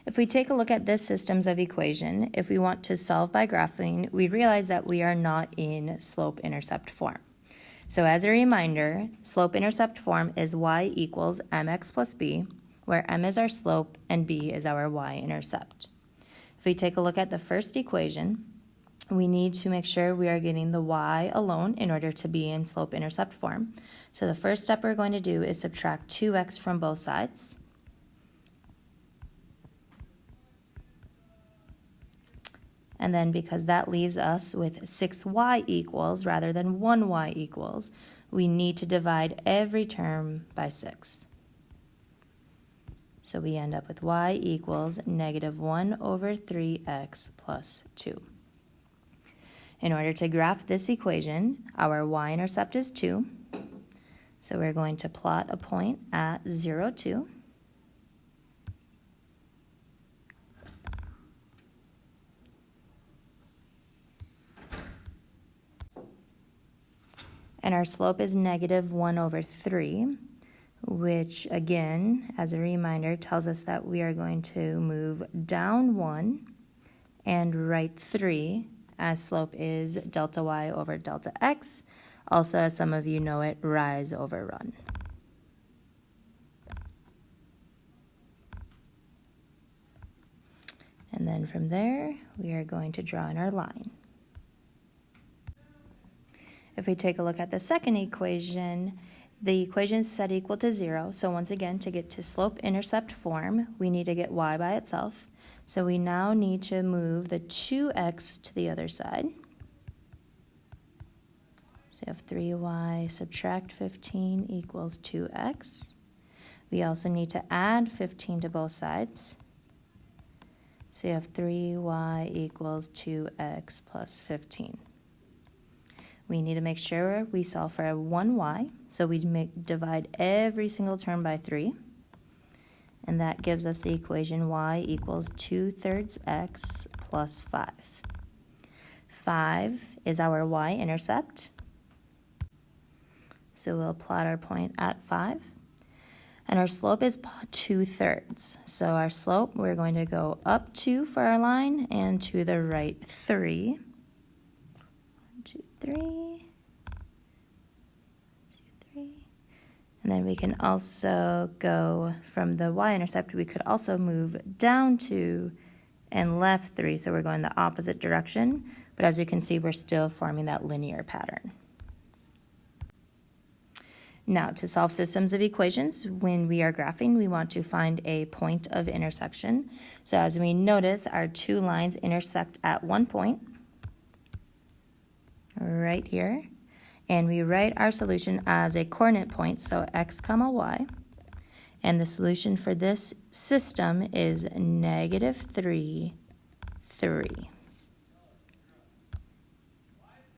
If we take a look at this systems of equation, if we want to solve by graphing, we realize that we are not in slope-intercept form. So as a reminder, slope-intercept form is y equals mx plus b, where m is our slope and b is our y-intercept. If we take a look at the first equation, we need to make sure we are getting the y alone in order to be in slope-intercept form. So the first step we're going to do is subtract 2x from both sides. And then because that leaves us with 6y equals rather than 1y equals, we need to divide every term by 6. So we end up with y equals negative 1 over 3x plus 2. In order to graph this equation, our y-intercept is 2. So we're going to plot a point at 0, 2. And our slope is negative 1 over 3, which again, as a reminder, tells us that we are going to move down 1 and right 3, as slope is delta y over delta x. Also, as some of you know it, rise over run. And then from there, we are going to draw in our line. If we take a look at the second equation, the equation is set equal to 0. So once again, to get to slope-intercept form, we need to get y by itself. So we now need to move the 2x to the other side. So you have 3y subtract 15 equals 2x. We also need to add 15 to both sides. So you have 3y equals 2x plus 15. We need to make sure we solve for a 1y, so we divide every single term by 3. And that gives us the equation y equals 2/3 x plus 5. 5 is our y-intercept. So we'll plot our point at 5. And our slope is 2/3. So our slope, we're going to go up 2 for our line and to the right 3. 1, 2, 3. 1, 2, 3. And then we can also go from the y-intercept, we could also move down 2 and left 3. So we're going the opposite direction. But as you can see, we're still forming that linear pattern. Now, to solve systems of equations, when we are graphing, we want to find a point of intersection. So as we notice, our two lines intersect at one point, right here. And we write our solution as a coordinate point, so x comma y. And the solution for this system is -3, 3.